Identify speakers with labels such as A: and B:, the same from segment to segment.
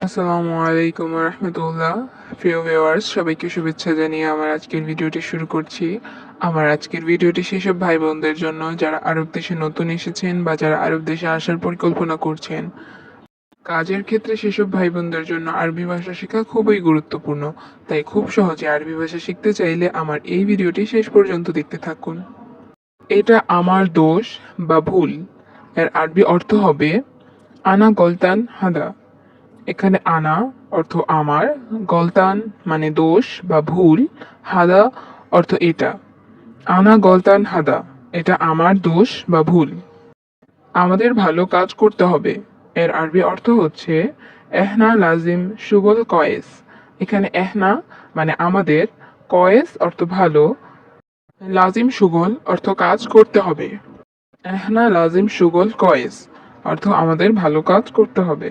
A: আসসালামু আলাইকুম রহমতুল্লাহ। প্রিয় ভিউয়ার্স, সবাইকে শুভেচ্ছা জানিয়ে আমার আজকের ভিডিওটি শুরু করছি। আমার আজকের ভিডিওটি সেসব ভাই বোনদের জন্য যারা আরব দেশে নতুন এসেছেন বা যারা আরব দেশে আসার পরিকল্পনা করছেন। কাজের ক্ষেত্রে সেসব ভাই বোনদের জন্য আরবি ভাষা শেখা খুবই গুরুত্বপূর্ণ। তাই খুব সহজে আরবি ভাষা শিখতে চাইলে আমার এই ভিডিওটি শেষ পর্যন্ত দেখতে থাকুন। এটা আমার দোষ বা ভুল এর আরবি অর্থ হবে আনা গলতান হাদা। এখানে আনা অর্থ আমার, গলতান মানে দোষ বা ভুল, হাদা অর্থ এটা। আনা গলতান হাদা, এটা আমার দোষ বা ভুল। আমাদের ভালো কাজ করতে হবে এর আরবি অর্থ হচ্ছে এহনা লাজিম সুগল কয়েস। এখানে এহনা মানে আমাদের, কয়েস অর্থ ভালো, লাজিম সুগল অর্থ কাজ করতে হবে। এহনা লাজিম সুগল কয়েস অর্থ আমাদের ভালো কাজ করতে হবে।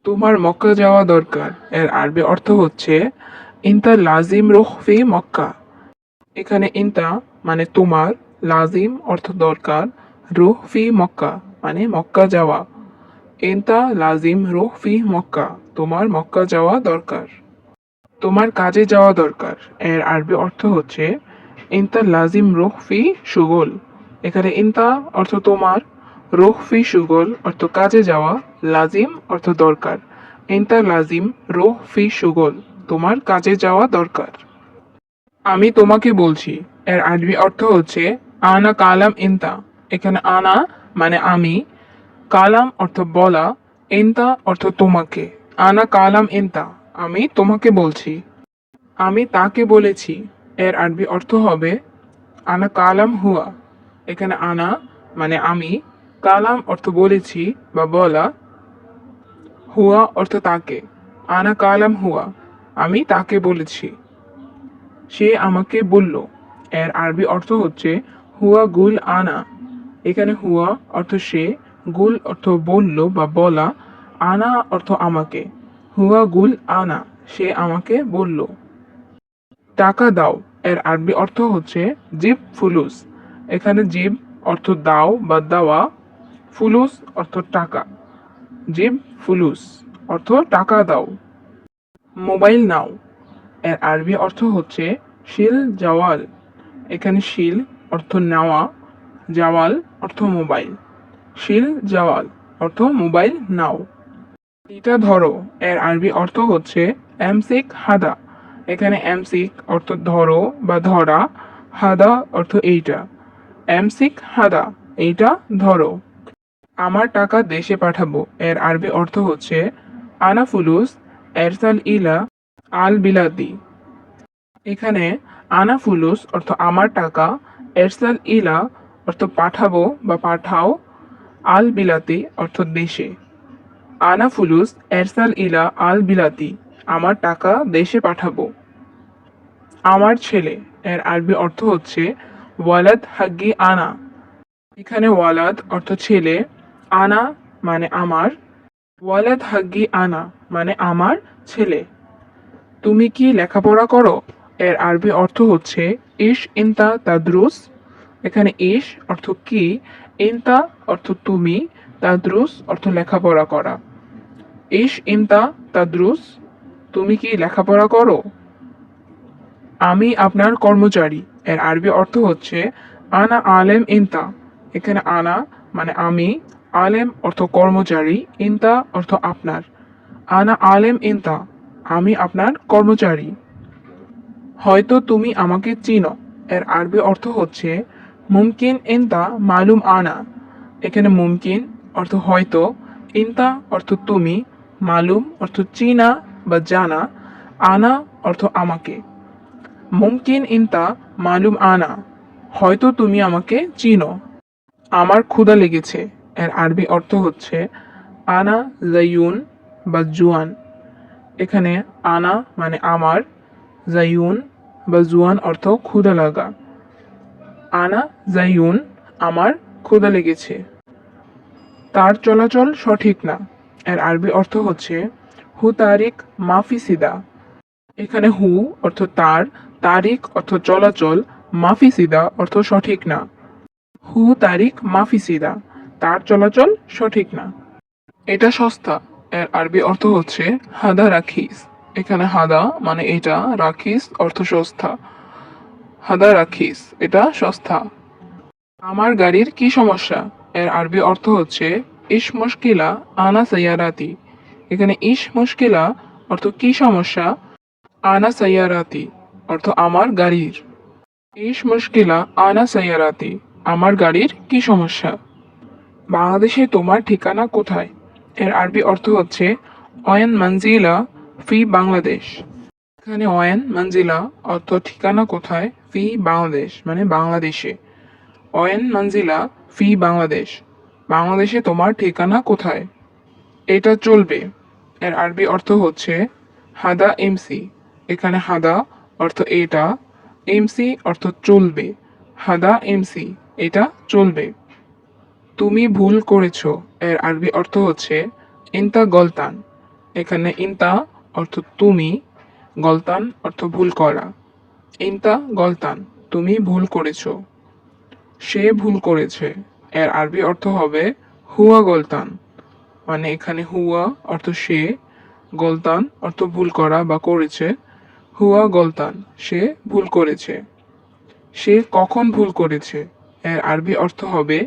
A: তোমার মক্কা যাওয়া দরকার এর আরবি অর্থ হচ্ছে ইনতা লাজিম রুহ ফি মক্কা। এখানে ইনতা মানে তোমার, লাজিম অর্থ দরকার, রুহ ফি মক্কা মানে মক্কা যাওয়া। ইনতা লাজিম রুহ ফি মক্কা, তোমার মক্কা যাওয়া দরকার। তোমার কাজে যাওয়া দরকার এর আরবি অর্থ হচ্ছে ইনতা লাজিম রুহ ফি শুগল। এখানে ইনতা অর্থ তোমার, রুহ ফি শুগল অর্থ কাজে যাওয়া, লাজিম অর্থ দরকার। ইনতা লাজিম রুহ ফি শুগল, তোমার কাজে যাওয়া দরকার। আমি তোমাকে বলছি এর আরবি অর্থ হচ্ছে আনা কালাম ইনতা। এখানে আনা মানে আমি, কালাম অর্থ বলা, ইনতা অর্থ তোমাকে। আনা কালাম ইনতা, আমি তোমাকে বলছি। আমি তাকে বলেছি এর আরবি অর্থ হবে আনা কালাম হুয়া। এখানে আনা মানে আমি, কালাম অর্থ বলেছি বা বলা, হুয়া অর্থ তাকে। আনা কালাম হুয়া, আমি তাকে বলেছি। সে আমাকে বলল এর আরবি অর্থ হচ্ছে হুয়া গুল আনা। এখানে হুয়া অর্থ সে, গুল অর্থ বলল বা বলা, আনা অর্থ আমাকে। হুয়া গুল আনা, সে আমাকে বলল। টাকা দাও এর আরবি অর্থ হচ্ছে জিব ফুলুস। এখানে জিব অর্থ দাও বা দেওয়া, ফুলুস অর্থ টাকা। জিব ফুলুস অর্থ টাকা দাও। মোবাইল নাও এর আরবি অর্থ হচ্ছে শিল জাওয়াল। এখানে শিল অর্থ নেওয়া, জাওয়াল অর্থ মোবাইল। শিল জাওয়াল অর্থ মোবাইল নাও। এটা ধরো এর আরবি অর্থ হচ্ছে এমসিক হাদা। এখানে এমসিক অর্থ ধরো বা ধরা, হাদা অর্থ এইটা। এমসিক হাদা, এইটা ধরো। আমার টাকা দেশে পাঠাবো এর আরবি অর্থ হচ্ছে আনা ফুলুস এরসাল ইলা আল বিলাদি। এখানে আনা ফুলুস অর্থ আমার টাকা, এরসাল ইলা অর্থ পাঠাবো বা পাঠাও, আল বিলাতি অর্থ দেশে। আনা ফুলুস এরসাল ইলা আল বিলাতি, আমার টাকা দেশে পাঠাবো। আমার ছেলে এর আরবি অর্থ হচ্ছে ওয়ালাদ হাগ্গি আনা। এখানে ওয়ালাদ অর্থ ছেলে, আনা মানে আমার, ওয়ালাদ হাগ্গি আনা মানে আমার ছেলে। তুমি কি লেখাপড়া করো এর আরবি অর্থ হচ্ছে ইশ ইনতা তাদরুস। এখানে ইশ অর্থ কি, ইনতা অর্থ তুমি, তাদরুস অর্থ লেখাপড়া করা। ইশ ইনতা তাদরুস, তুমি কি লেখাপড়া করো। আমি আপনার কর্মচারী এর আরবি অর্থ হচ্ছে আনা আলেম ইনতা। এখানে আনা মানে আমি, আলেম অর্থ কর্মচারী, ইনতা অর্থ আপনার। আনা আলেম ইনতা, আমি আপনার কর্মচারী। হয়তো তুমি আমাকে চিনো এর আরবি অর্থ হচ্ছে মুমকিন ইনতা মালুম আনা। এখানে মুমকিন অর্থ হয়তো, ইনতা অর্থ তুমি, মালুম অর্থ চিনা বা জানা, আনা অর্থ আমাকে। মুমকিন ইনতা মালুম আনা, হয়তো তুমি আমাকে চিনো। আমার ক্ষুধা লেগেছে এর আরবি অর্থ হচ্ছে আনা জাইয়ুন বা জুয়ান। এখানে আনা মানে আমার, জাইয়ুন বা জুয়ান অর্থ ক্ষুধা লাগা। আনা জাইয়ুন, আমার ক্ষুধা লেগেছে। তার চলাচল সঠিক না এর আরবি অর্থ হচ্ছে হু তারিক মাফি সিদা। এখানে হু অর্থ তার, তারিক অর্থ চলাচল, মাফি সিদা অর্থ সঠিক না। হু তারিক মাফি সিদা, তার চলাচল সঠিক না। এটা সস্তা এর আরবি অর্থ হচ্ছে হাদা রাখিস। এখানে হাদা মানে এটা, রাখিস অর্থ সস্তা। হাদা রাখিস এটা সস্তা। আমার গাড়ির কি সমস্যা? এর আরবি অর্থ হচ্ছে ইশ মুশকিলা আনা সাইয়ারাতি। এখানে ইশ মুশকিলা অর্থ কি সমস্যা, আনা সাইয়ারাতি অর্থ আমার গাড়ির। ইশ মুশকিলা আনা সাইয়ারাতি আমার গাড়ির কি সমস্যা। বাংলাদেশে তোমার ঠিকানা কোথায়? এর আরবি অর্থ হচ্ছে অয়েন মঞ্জিলা ফি বাংলাদেশ। এখানে অয়েন মঞ্জিলা অর্থ ঠিকানা কোথায়, ফি বাংলাদেশ মানে বাংলাদেশে। অয়েন মঞ্জিলা ফি বাংলাদেশ, বাংলাদেশে তোমার ঠিকানা কোথায়। এটা চলবে। এর আরবি অর্থ হচ্ছে হাদা এমসি। এখানে হাদা অর্থ এটা, এমসি অর্থ চলবে। হাদা এমসি এটা চলবে। তুমি ভুল করেছো। এর আরবি অর্থ হচ্ছে ইনতা গলতান। এখানে ইনতা অর্থ তুমি, গলতান অর্থ ভুল করা। ইনতা গলতান তুমি ভুল করেছো। সে ভুল করেছে। এর আরবি অর্থ হবে হুয়া গলতান। মানে এখানে হুয়া অর্থ সে, গলতান অর্থ ভুল করা বা করেছে। হুয়া গলতান সে ভুল করেছে। সে কখন ভুল করেছে? এর আরবি অর্থ হবে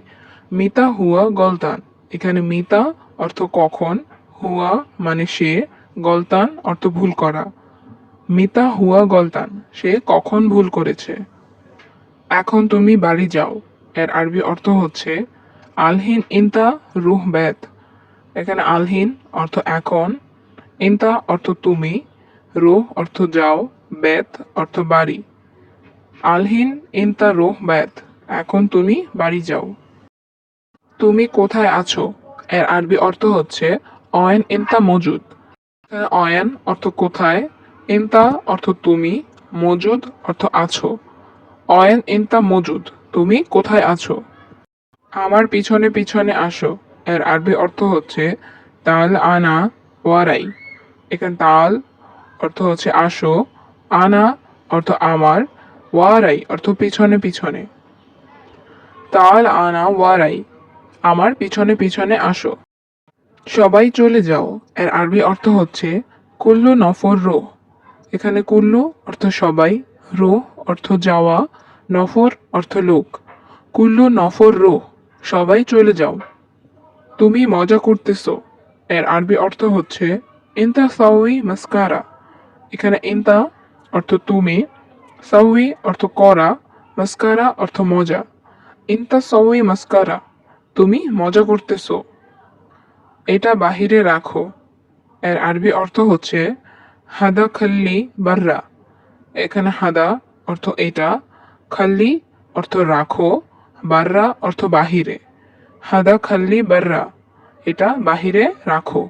A: মিতা হুয়া গলতান। এখানে মিতা অর্থ কখন, হুয়া মানে সে, গলতান অর্থ ভুল করা। মিতা হুয়া গলতান সে কখন ভুল করেছে। এখন তুমি বাড়ি যাও। এর আরবি অর্থ হচ্ছে আলহিন ইনতা রুহ বেত। এখানে আলহিন অর্থ এখন, ইনতা অর্থ তুমি, রুহ অর্থ যাও, বেত অর্থ বাড়ি। আলহিন ইনতা রুহ বেত এখন তুমি বাড়ি যাও। তুমি কোথায় আছো? এর আরবি অর্থ হচ্ছে অয়েন ইনতা মজুদ। এখানে অয়েন অর্থ কোথায়, ইনতা অর্থ তুমি, মজুদ অর্থ আছো। অয়েন ইনতা মজুদ তুমি কোথায় আছো। আমার পিছনে পিছনে আসো। এর আরবি অর্থ হচ্ছে তাল আনা ওয়ারাই। এখানে তাল অর্থ হচ্ছে আসো, আনা অর্থ আমার, ওয়ারাই অর্থ পিছনে পিছনে। তাল আনা ওয়ারাই আমার পিছনে পিছনে আসো। সবাই চলে যাও। এর আরবি অর্থ হচ্ছে কুল্লু নফর রো। এখানে কুল্লু অর্থ সবাই, রো অর্থ যাওয়া, নফর অর্থ লোক। কুল্লু নফর রো সবাই চলে যাও। তুমি মজা করতেছো। এর আরবি অর্থ হচ্ছে ইনতা সাউই মাস্কারা। এখানে ইনতা অর্থ তুমি, সাউই অর্থ করা, মাস্কারা অর্থ মজা। ইনতা সাউই মাস্কারা তুমি মজা করতেছো। এটা বাহিরে রাখো। এর আরবি অর্থ হচ্ছে হাদা খাল্লি বাররা। এখানে হাদা অর্থ এটা, খাল্লি অর্থ রাখো, বাররা অর্থ বাহিরে। হাদা খাল্লি বাররা এটা বাহিরে রাখো।